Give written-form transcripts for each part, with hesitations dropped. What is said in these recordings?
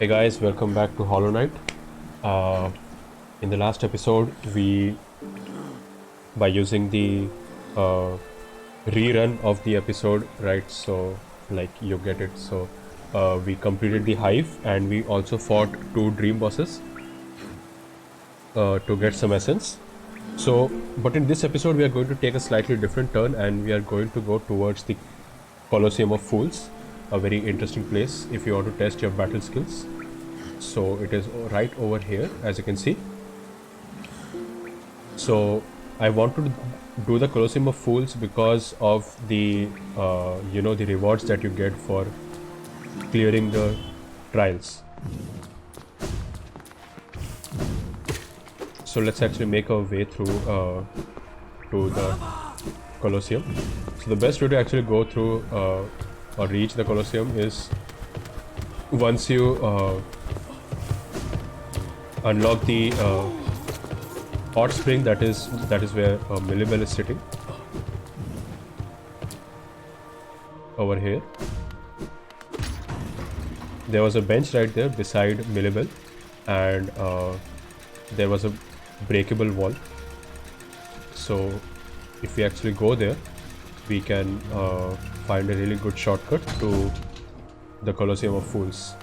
Hey guys, welcome back to Hollow Knight. Uh, in the last episode, by using the uh, rerun of the episode, right? So, like you get it. So, we completed the hive and we also fought two dream bosses to get some essence. So, but in this episode, we are going to take a slightly different turn and we are going to go towards the Colosseum of Fools, a very interesting place if you want to test your battle skills. So it is right over here, as you can see. So I want to do the Colosseum of Fools because of the the rewards that you get for clearing the trials. So let's actually make our way through to the Colosseum. So the best way to actually go through or reach the Colosseum is once you unlock the hot spring. That is where Millibel is sitting over here. There was a bench right there beside Millibel, and there was a breakable wall. So if we actually go there, we can find a really good shortcut to the Colosseum of Fools.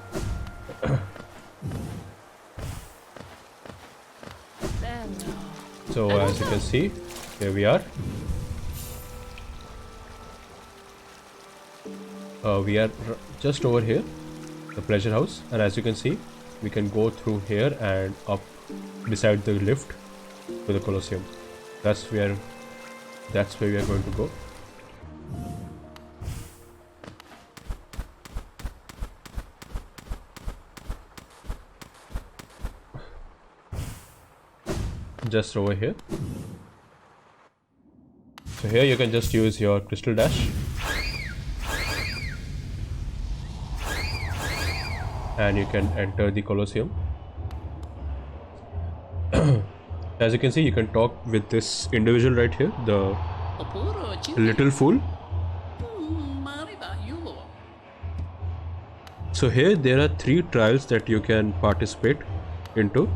So as you can see, here we are. We are just over here, the pleasure house, and as you can see, we can go through here and up beside the lift to the Colosseum. That's where we are going to go. Just over here. So here you can just use your crystal dash and you can enter the Colosseum. As you can see, you can talk with this individual right here, the little fool. So here there are 3 trials that you can participate into.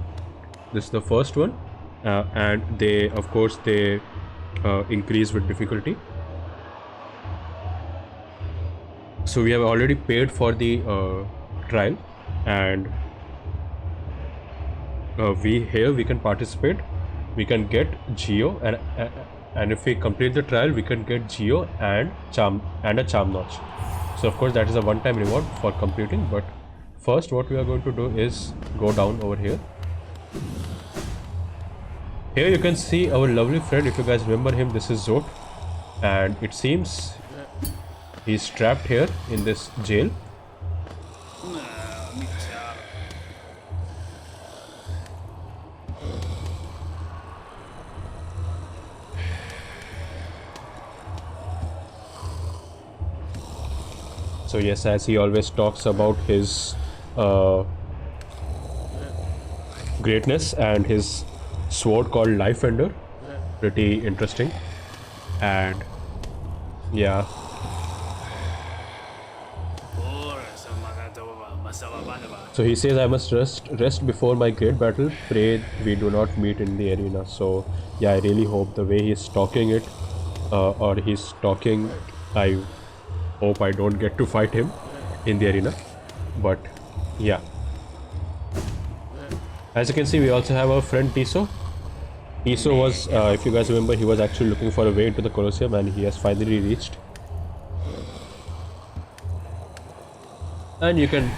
This is the first one. And they increase with difficulty. So we have already paid for the trial, and we can participate. We can get Geo, and if we complete the trial, we can get Geo and a charm notch. So of course that is a one-time reward for completing. But first, what we are going to do is go down over here. Here you can see our lovely friend. If you guys remember him, this is Zot, and it seems he's trapped here in this jail. So yes, as he always talks about his greatness and his sword called Life Ender, pretty interesting. And yeah, so he says I must rest before my great battle. Pray we do not meet in the arena. So yeah, I really hope the way he's talking it, or he's talking, I hope I don't get to fight him in the arena. But yeah, as you can see, we also have our friend Tiso. Tiso was, if you guys remember, he was actually looking for a way into the Colosseum, and he has finally reached. And you can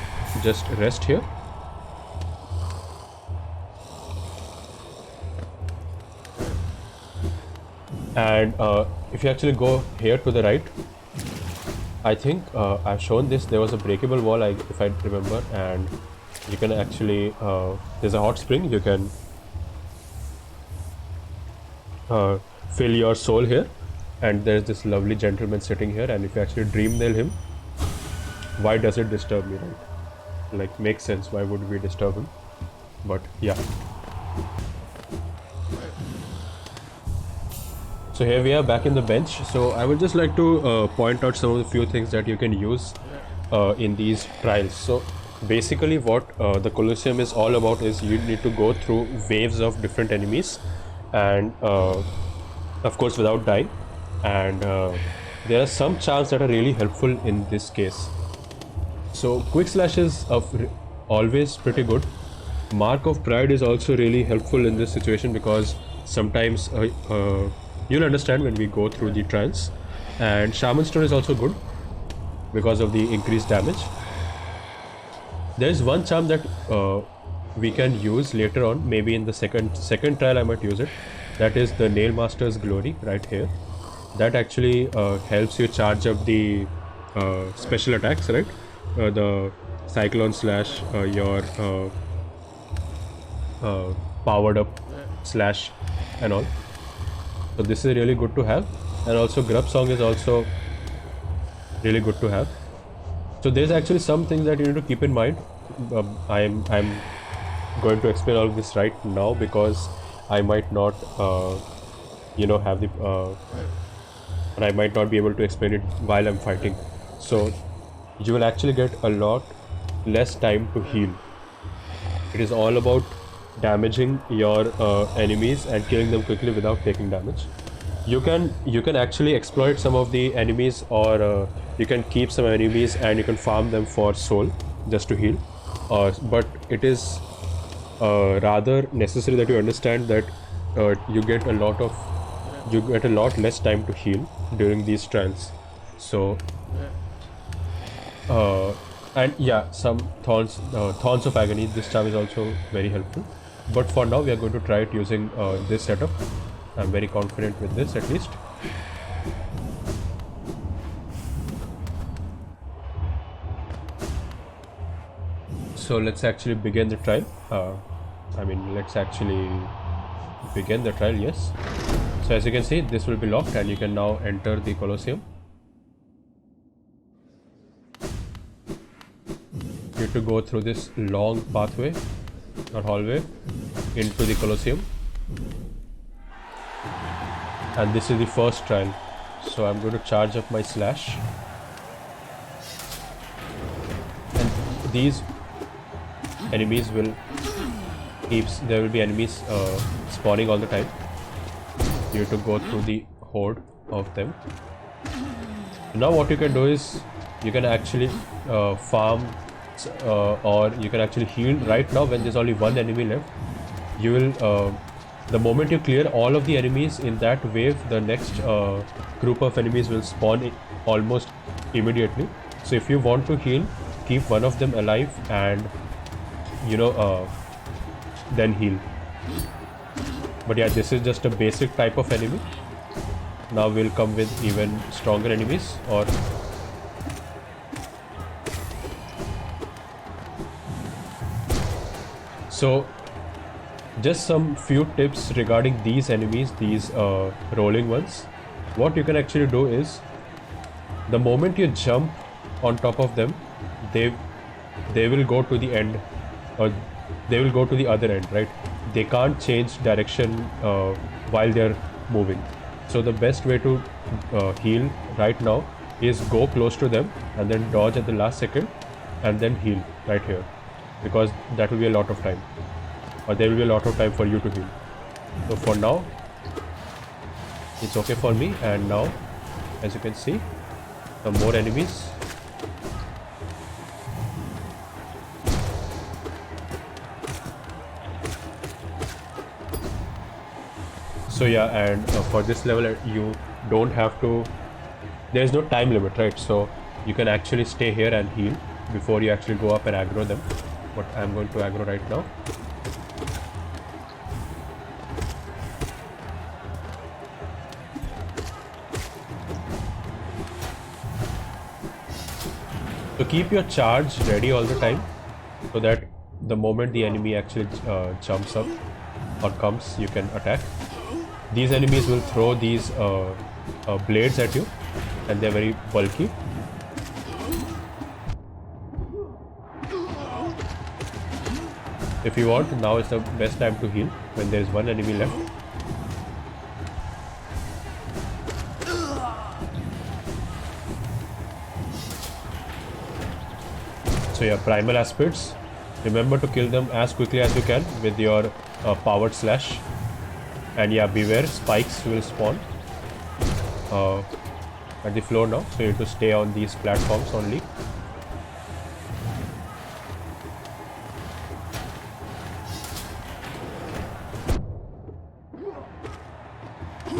just rest here. And if you actually go here to the right, I think I've shown this. There was a breakable wall, if I remember, and you can actually, there's a hot spring. You can fill your soul here, and there's this lovely gentleman sitting here, and if you actually dream nail him, why does it disturb me, right? Like, makes sense, why would we disturb him? But yeah, so here we are back in the bench. So I would just like to point out some of the few things that you can use in these trials. So basically what the Colosseum is all about is you need to go through waves of different enemies, and of course without dying, and there are some charms that are really helpful in this case. So quick slash is always pretty good. Mark of Pride is also really helpful in this situation because sometimes you'll understand when we go through the trance. And Shaman Stone is also good because of the increased damage. There is one charm that we can use later on, maybe in the second trial I might use it. That is the Nail Master's Glory right here. That actually helps you charge up the special attacks, right? The Cyclone Slash, your powered up slash and all. So this is really good to have, and also Grub Song is also really good to have. So there's actually some things that you need to keep in mind. I'm going to explain all of this right now because I might not have the and I might not be able to explain it while I'm fighting. So you will actually get a lot less time to heal. It is all about damaging your enemies and killing them quickly without taking damage. You can actually exploit some of the enemies, or you can keep some enemies and you can farm them for soul just to heal. But it is rather necessary that you understand that you get a lot less time to heal during these trance. So and yeah, some thorns of agony. This charm is also very helpful. But for now, we are going to try it using this setup. I'm very confident with this, at least. So let's actually begin the trial. Let's actually begin the trial, yes. So as you can see, this will be locked and you can now enter the Colosseum. You have to go through this long pathway or hallway into the Colosseum. And this is the first trial. So I'm going to charge up my slash. And these enemies will there will be enemies spawning all the time. You have to go through the horde of them. Now what you can do is you can actually farm or you can actually heal right now when there's only one enemy left. You will the moment you clear all of the enemies in that wave, the next group of enemies will spawn almost immediately. So if you want to heal, keep one of them alive and then heal. But yeah, this is just a basic type of enemy. Now we'll come with even stronger enemies. Or so just some few tips regarding these enemies, these rolling ones. What you can actually do is, the moment you jump on top of them, they will go to the end, or they will go to the other end, right? They can't change direction while they're moving. So the best way to heal right now is go close to them and then dodge at the last second and then heal right here, because that will be a lot of time, or there will be a lot of time for you to heal. So for now it's okay for me. And now, as you can see, some more enemies. So yeah, and for this level you don't have to, there's no time limit, right? So you can actually stay here and heal before you actually go up and aggro them. But I'm going to aggro right now. So keep your charge ready all the time, so that the moment the enemy actually jumps up or comes, you can attack. These enemies will throw these blades at you, and they're very bulky. If you want, now is the best time to heal when there is one enemy left. So yeah, primal aspirates. Remember to kill them as quickly as you can with your powered slash. And yeah, beware, spikes will spawn at the floor now. So you need to stay on these platforms only.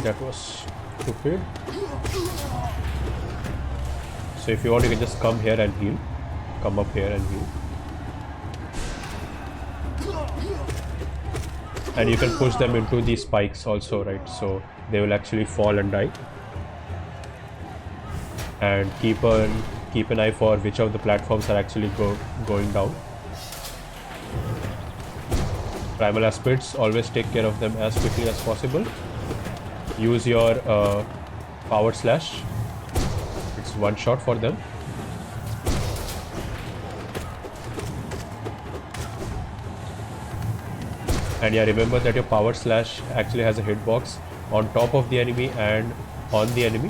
That was stupid. So if you want, you can just come here and heal. Come up here and heal. And you can push them into these spikes also, right? So they will actually fall and die. And keep an eye for which of the platforms are actually going down. Primal aspirates, always take care of them as quickly as possible. Use your powered slash. It's one shot for them. And yeah, remember that your powered slash actually has a hitbox on top of the enemy and on the enemy,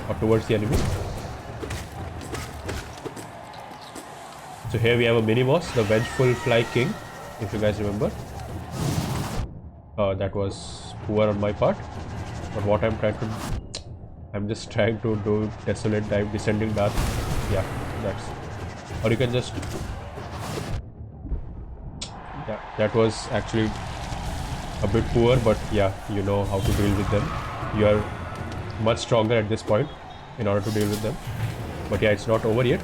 or towards the enemy. So here we have a mini boss, the Vengeful Fly King, if you guys remember. That was poor on my part, but what I'm just trying to do Desolate Dive, Descending Dark. Yeah, or you can just, yeah, that was actually a bit poor, but yeah, you know how to deal with them. You are much stronger at this point in order to deal with them. But yeah, it's not over yet.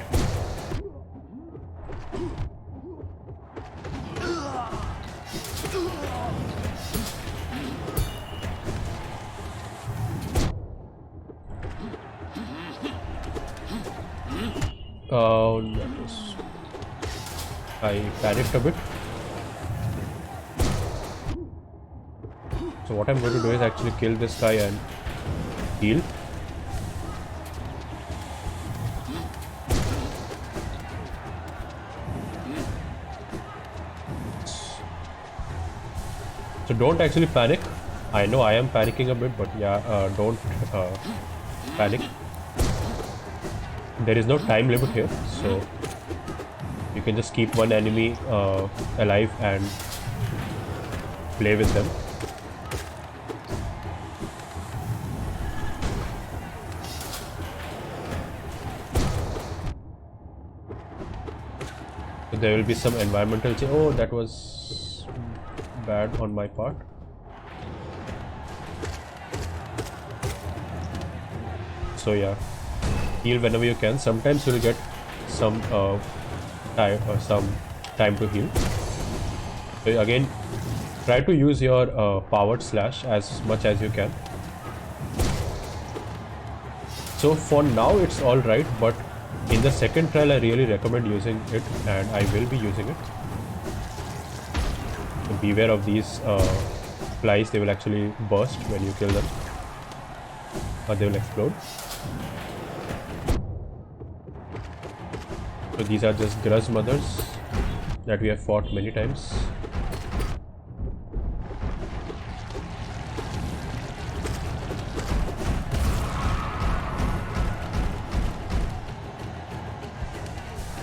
I panicked a bit. So what I'm going to do is actually kill this guy and heal. So don't actually panic. I know I am panicking a bit, but yeah, don't panic. There is no time limit here, so you can just keep one enemy alive and play with them. So there will be some environmental change. Oh, that was bad on my part. So yeah, heal whenever you can. Sometimes you'll get some time to heal. So again, try to use your powered slash as much as you can. So for now it's all right, but in the second trial I really recommend using it, and I will be using it. So beware of these flies. They will actually burst when you kill them, or they will explode. So these are just Gruz mothers that we have fought many times.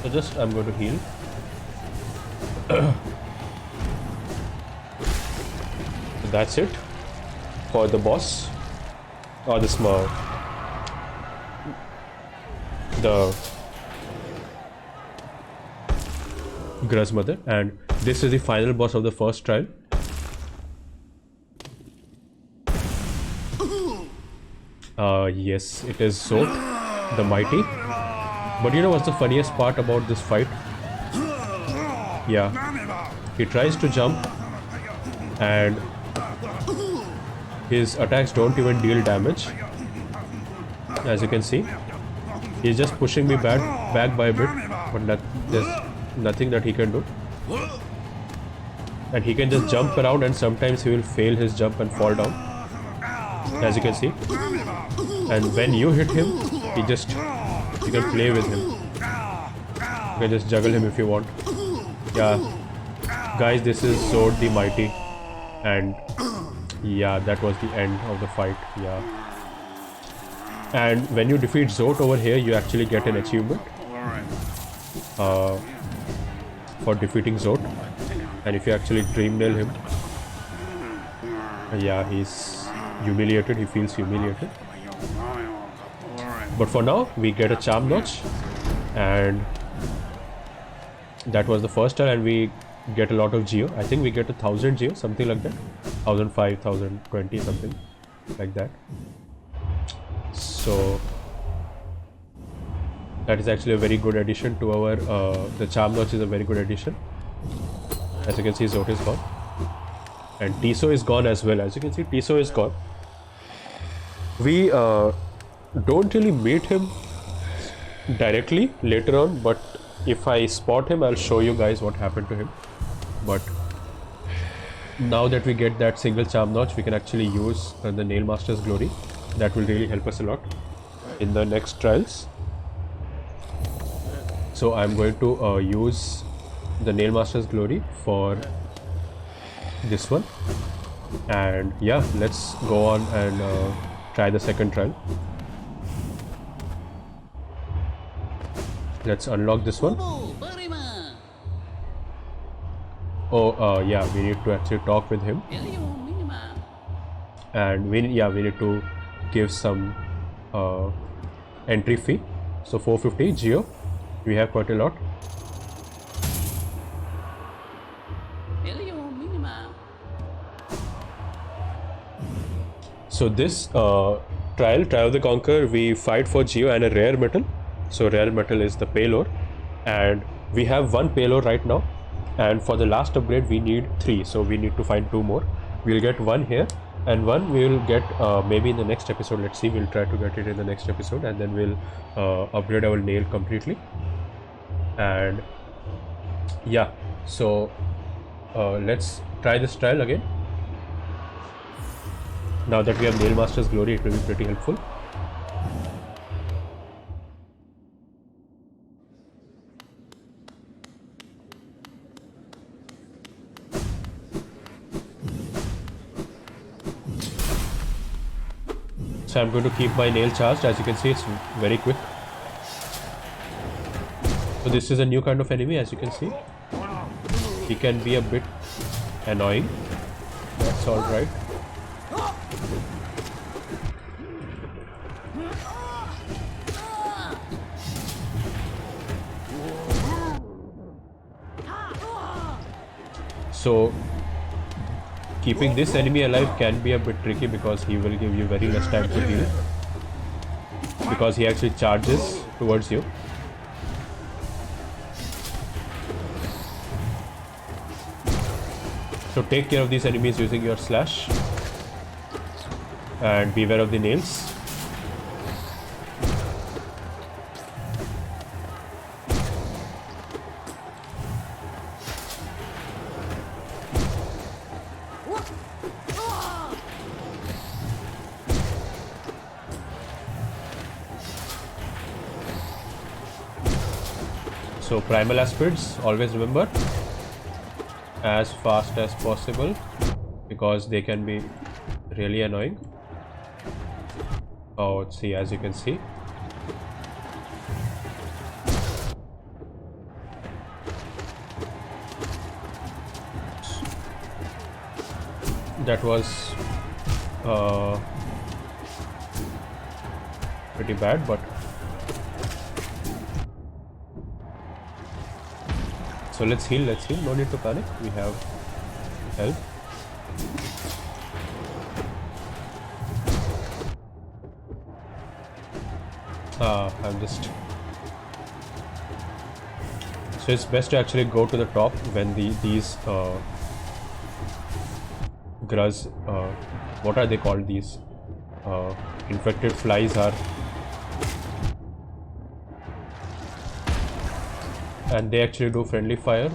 So just I'm going to heal. So that's it for the boss, or the Gruz mother, and this is the final boss of the first trial. Yes, it is Zote the Mighty. But you know what's the funniest part about this fight? Yeah, he tries to jump and his attacks don't even deal damage. As you can see, he's just pushing me back by a bit, but there's nothing that he can do. And he can just jump around, and sometimes he will fail his jump and fall down, as you can see. And when you hit him, you can play with him. You can just juggle him if you want. Yeah, guys, this is Zote the Mighty, and yeah, that was the end of the fight. Yeah, and when you defeat Zote over here, you actually get an achievement. for defeating Zot. And if you actually dream nail him, yeah, he's humiliated, he feels humiliated. But for now, we get a charm notch, and that was the first time, and we get a lot of geo. I think we get 1000 geo, something like that. 1005, 1020, something like that. So that is actually a very good addition to our, the charm notch is a very good addition. As you can see, Zot is gone. And Tiso is gone as well. As you can see, Tiso is gone. We don't really meet him directly later on, but if I spot him, I'll show you guys what happened to him. But now that we get that single charm notch, we can actually use the Nail Master's Glory. That will really help us a lot in the next trials. So I'm going to use the Nail Master's Glory for this one, and yeah, let's go on and try the second trial. Let's unlock this one. Oh, yeah, we need to actually talk with him, and we need to give some entry fee. So 450 geo, we have quite a lot. So this trial of the Conqueror, we fight for geo and a rare metal. So rare metal is the pale ore, and we have 1 pale ore right now, and for the last upgrade we need 3, so we need to find 2 more. We'll get 1 here, and 1 we will get maybe in the next episode. Let's see, we'll try to get it in the next episode, and then we'll upgrade our nail completely. And yeah, so let's try this trial again. Now that we have Nail Master's Glory, it will be pretty helpful. So I'm going to keep my nail charged. As you can see, it's very quick. So this is a new kind of enemy. As you can see, he can be a bit annoying. That's all right. So keeping this enemy alive can be a bit tricky, because he will give you very less time to heal, because he actually charges towards you. So take care of these enemies using your slash, and beware of the nails. So primal aspirants, always remember, as fast as possible, because they can be really annoying. Oh, see, as you can see, that was pretty bad, but so let's heal, no need to panic, we have help. I'm just... So it's best to actually go to the top when these gruz, what are they called, these infected flies are, and they actually do friendly fire.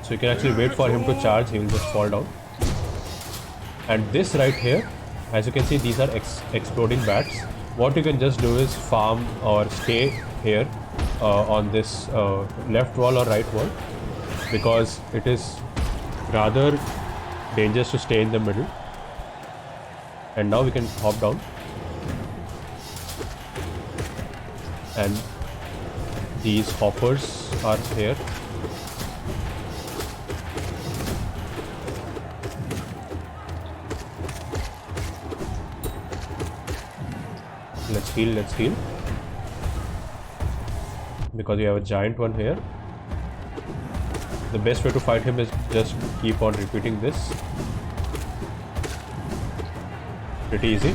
So you can actually wait for him to charge, he will just fall down. And this right here, as you can see, these are exploding bats. What you can just do is farm or stay here on this left wall or right wall, because it is rather dangerous to stay in the middle. And now we can hop down. And these hoppers are here. Let's heal, let's heal. Because we have a giant one here. The best way to fight him is just keep on repeating this. Pretty easy.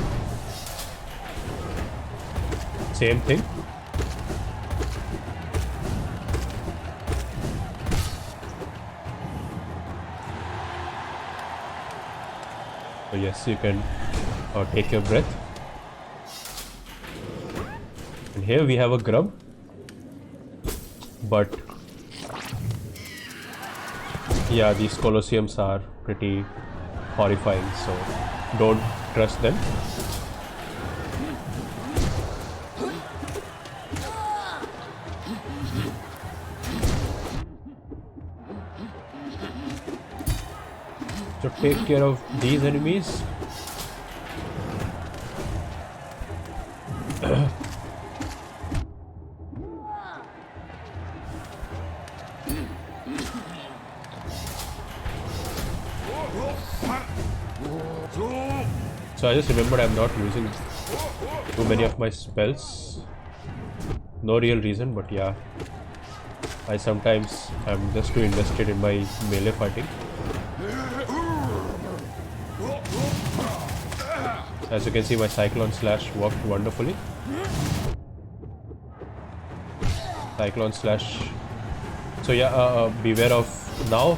Same thing. So yes, you can take your breath. And here we have a grub, but yeah, these Colosseums are pretty horrifying, so don't trust them. So take care of these enemies. So I just remembered I'm not using too many of my spells. No real reason, but yeah, I sometimes am just too invested in my melee fighting. As you can see, my Cyclone Slash worked wonderfully. Cyclone Slash. So yeah, beware of now.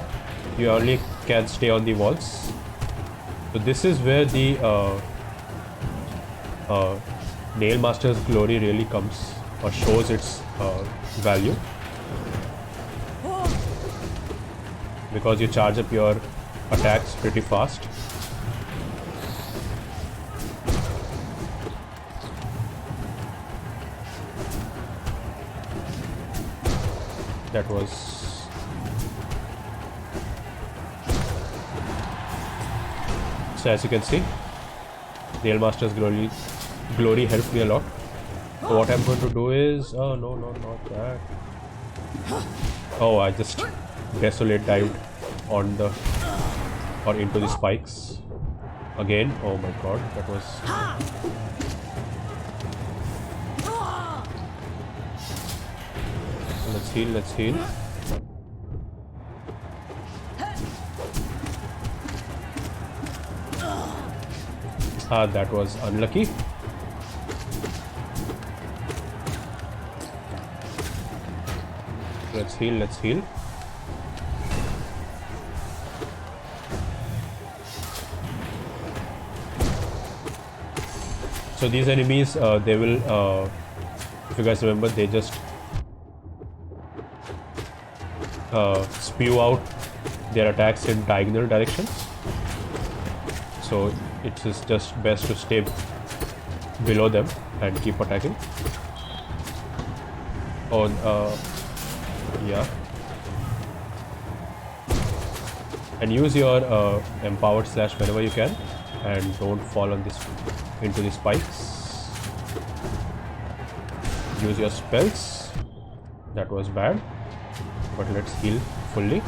You only can stay on the walls. So this is where the Nail Master's glory really comes or shows its value. Because you charge up your attacks pretty fast. That was... So as you can see, Nail Master's glory helped me a lot. So what I'm going to do is... Oh no, not that. Oh, I just desolate dived on the... or into the spikes. Again, oh my god, that was... Let's heal, let's heal. Ah, that was unlucky. Let's heal, let's heal. So these enemies, they will, if you guys remember, they just spew out their attacks in diagonal directions. So it is just best to stay below them and keep attacking. On yeah, and use your empowered slash whenever you can, and don't fall on this into the spikes. Use your spells. That was bad, but let's heal fully.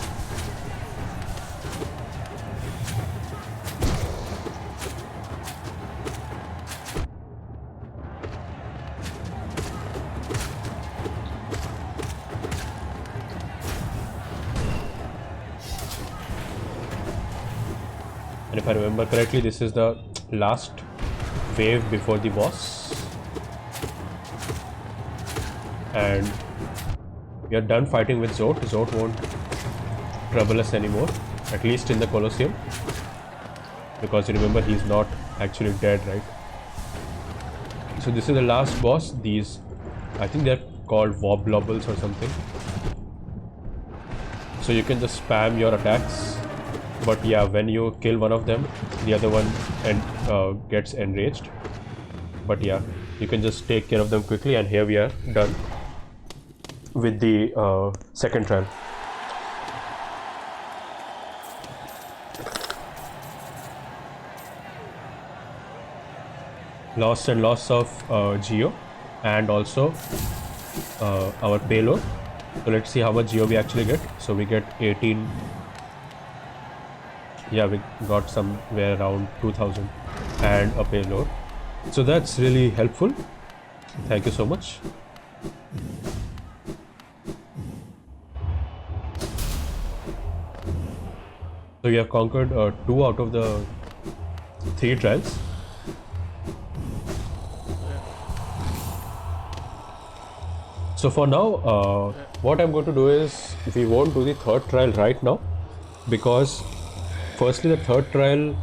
And if I remember correctly, this is the last wave before the boss. And we are done fighting with Zote. Zote won't trouble us anymore, at least in the Colosseum. Because you remember, he's not actually dead, right? So this is the last boss. These, I think they're called Woblobbles or something. So you can just spam your attacks. But yeah, when you kill one of them, the other one gets enraged. But yeah, you can just take care of them quickly, and here we are done with the second trial. loss and loss of geo, and also our payload. So let's see how much geo we actually get. So we get 18. Yeah, we got somewhere around 2000 and a payload. So that's really helpful. Thank you so much. So we have conquered 2 out of the 3 trials. So for now, what I'm going to do is, we won't do the 3rd trial right now, because firstly the 3rd trial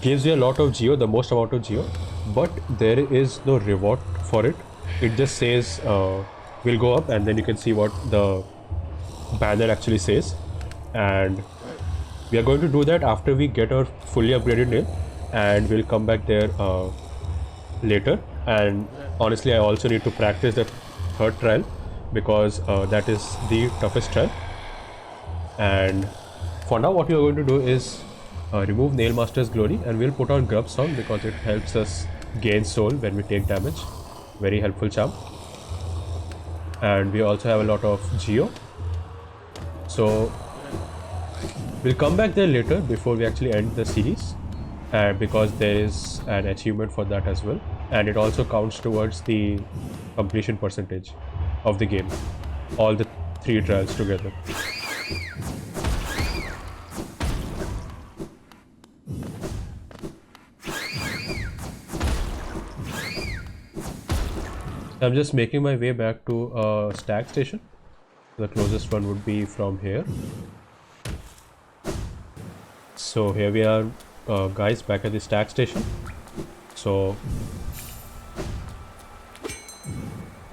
gives you a lot of geo, the most amount of geo, but there is no reward for it. It just says we'll go up, and then you can see what the banner actually says, and we are going to do that after we get our fully upgraded nail, and we'll come back there later. And honestly, I also need to practice the 3rd trial, because that is the toughest trial. And for now, what we are going to do is remove Nail Master's Glory, and we'll put on Grub Song because it helps us gain soul when we take damage. Very helpful charm. And we also have a lot of geo, so we'll come back there later before we actually end the series, because there is an achievement for that as well, and it also counts towards the completion percentage of the game, all the 3 trials together. I'm just making my way back to a stag station. The closest one would be from here. So here we are, guys, back at the stag station. So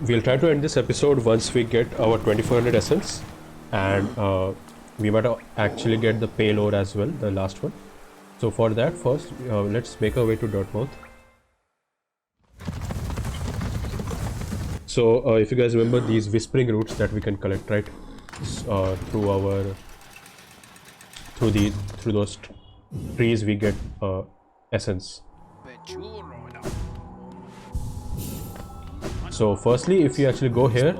we'll try to end this episode once we get our 2400 essence, and we might actually get the payload as well, the last one. So for that, first let's make our way to Dirtmouth. So if you guys remember these whispering roots that we can collect, right, through those trees, we get essence. So firstly, if you actually go here,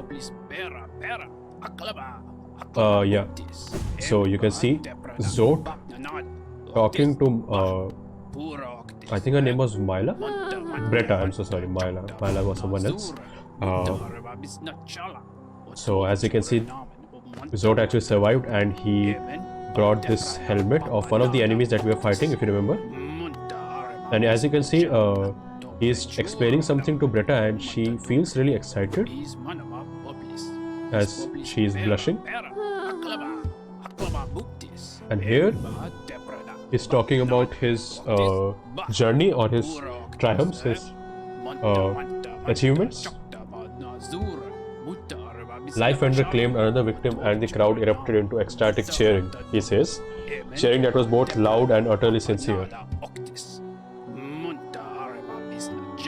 yeah, so you can see Zote talking to I think her name was Myla? Bretta, I'm so sorry, Myla was someone else. So as you can see, Zote actually survived, and he brought this helmet of one of the enemies that we were fighting, if you remember. And as you can see, he's explaining something to Bretta, and she feels really excited as she is blushing. And here he's talking about his journey, or his triumphs, his achievements. Lifeender claimed another victim, and the crowd erupted into ecstatic cheering, he says. Cheering that was both loud and utterly sincere.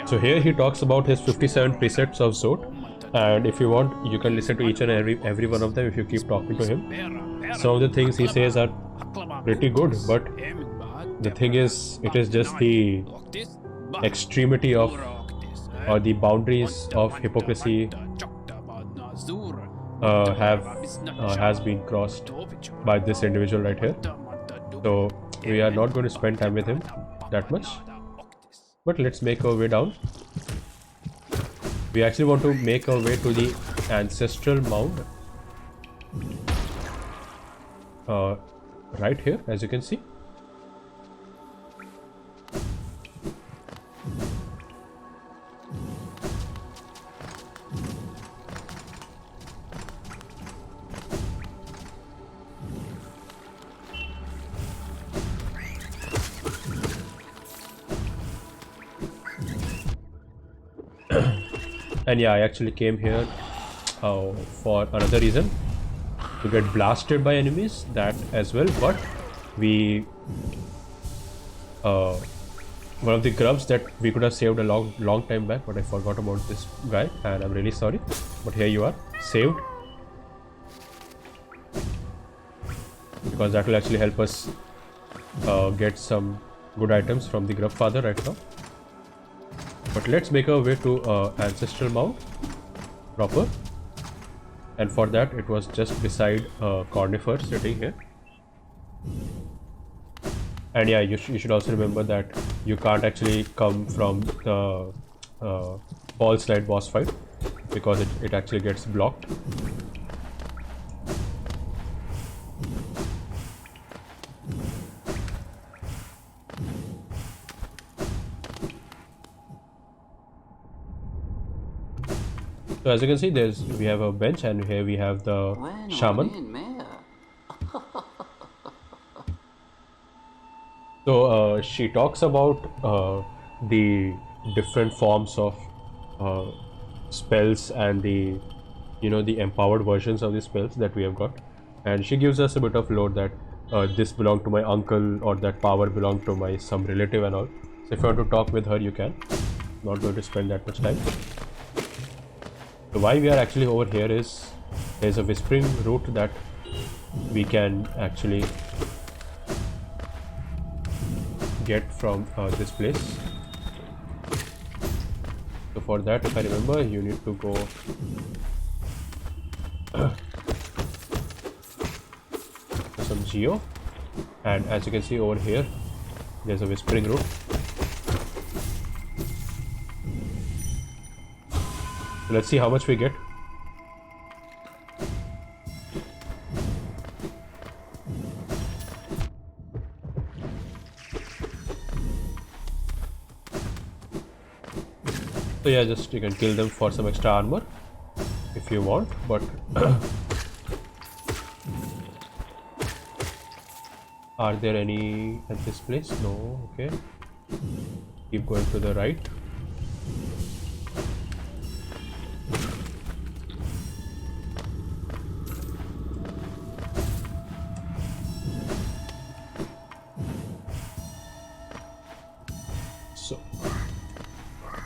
So here he talks about his 57 precepts of Zote, and if you want, you can listen to each and every one of them if you keep talking to him. Some of the things he says are pretty good, but the thing is, it is just the extremity of, or the boundaries of hypocrisy has been crossed by this individual right here. So we are not going to spend time with him that much, but let's make our way down. We actually want to make our way to the ancestral mound, right here, as you can see. And yeah, I actually came here for another reason, to get blasted by enemies, that as well. But we one of the grubs that we could have saved a long time back, but I forgot about this guy, and I'm really sorry, but here you are, saved, because that will actually help us get some good items from the grub father right now. But let's make our way to Ancestral Mount proper. And for that, it was just beside Cornifer sitting here. And yeah, you should also remember that you can't actually come from the Fall Slide boss fight because it actually gets blocked. So as you can see, we have a bench, and here we have the shaman. So she talks about the different forms of spells and the empowered versions of the spells that we have got, and she gives us a bit of lore that this belonged to my uncle, or that power belonged to my some relative and all. So if you want to talk with her, you can. Not going to spend that much time. So why we are actually over here is there's a whispering route that we can actually get from this place. So for that, if I remember, you need to go to some geo, and as you can see over here, there's a whispering route. Let's see how much we get. So yeah, just you can kill them for some extra armor if you want, but are there any at this place? No. Okay, keep going to the right.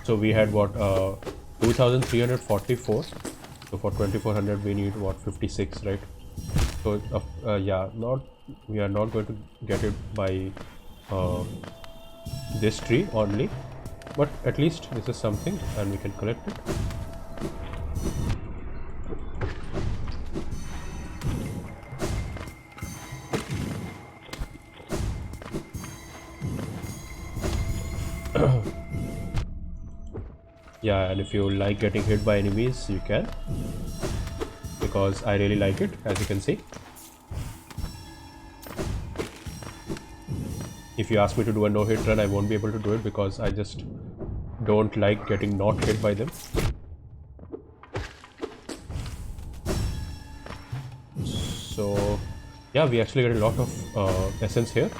So we had what 2344. So for 2400 we need what 56, right? So yeah, we are not going to get it by this tree only, but at least this is something, and we can collect it. Yeah, and if you like getting hit by enemies, you can, because I really like it, as you can see. If you ask me to do a no-hit run, I won't be able to do it because I just don't like getting not hit by them. So yeah, we actually get a lot of essence here.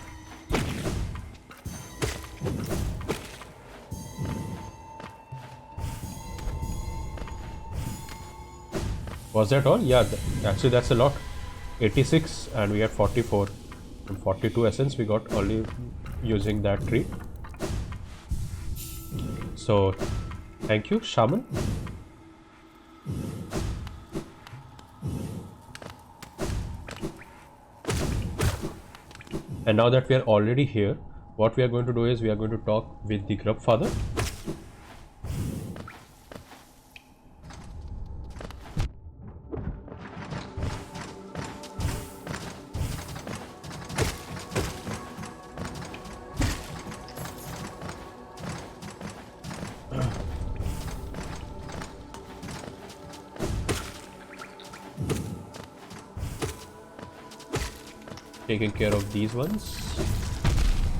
Was that all? Yeah, actually that's a lot. 86, and we had 44 and 42 essence we got only using that tree. So thank you, shaman. And now that we are already here, what we are going to do is we are going to talk with the Grub Father. Taking care of these ones.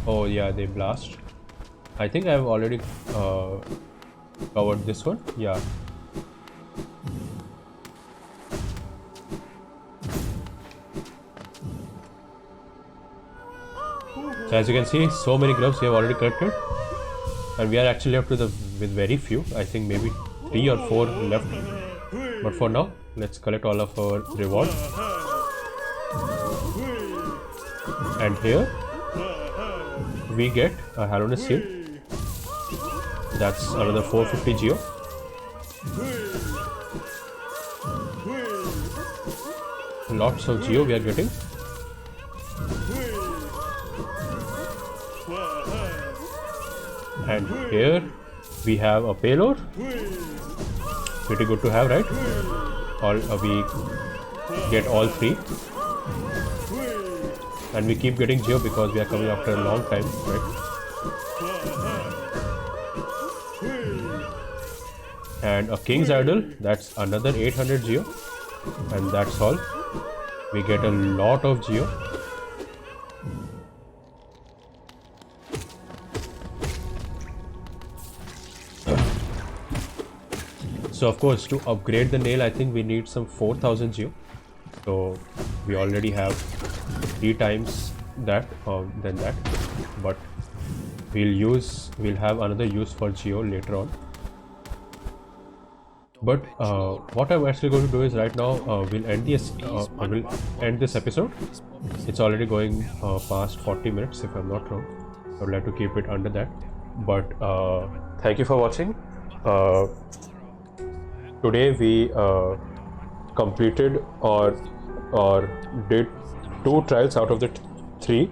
Oh yeah, they blast. I think I have already covered this one. Yeah. So as you can see, so many grubs we have already collected, and we are actually left with very few. I think maybe 3 or 4 left. But for now, let's collect all of our reward. And here we get a Hallowness Seal. That's another 450 geo. Lots of geo we are getting. And here we have a payload. Pretty good to have, right? All we get all free, and we keep getting geo because we are coming after a long time, right? And a King's Idol, that's another 800 geo, and that's all. We get a lot of geo. So of course, to upgrade the nail, I think we need some 4000 geo. So we already have 3 times that than that, but we'll have another use for geo later on. But what I'm actually going to do is right now we'll end this episode. It's already going past 40 minutes if I'm not wrong. I would like to keep it under that. But thank you for watching. Today we completed or did 2 trials out of the 3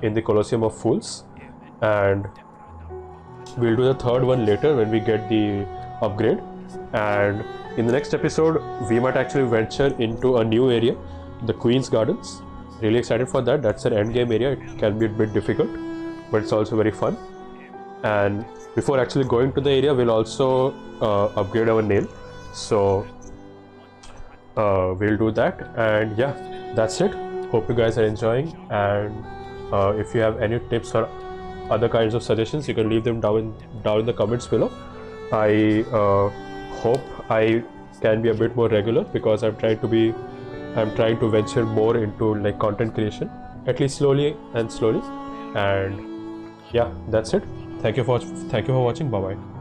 in the Colosseum of Fools, and we'll do the 3rd one later when we get the upgrade. And in the next episode we might actually venture into a new area, the Queen's Gardens. Really excited for that. That's an end game area. It can be a bit difficult, but it's also very fun. And before actually going to the area, we'll also upgrade our nail. So we'll do that. And yeah, that's it. Hope you guys are enjoying, and if you have any tips or other kinds of suggestions, you can leave them down in the comments below. I hope I can be a bit more regular because I'm trying to venture more into like content creation, at least slowly. And yeah, that's it. Thank you for watching. Bye bye.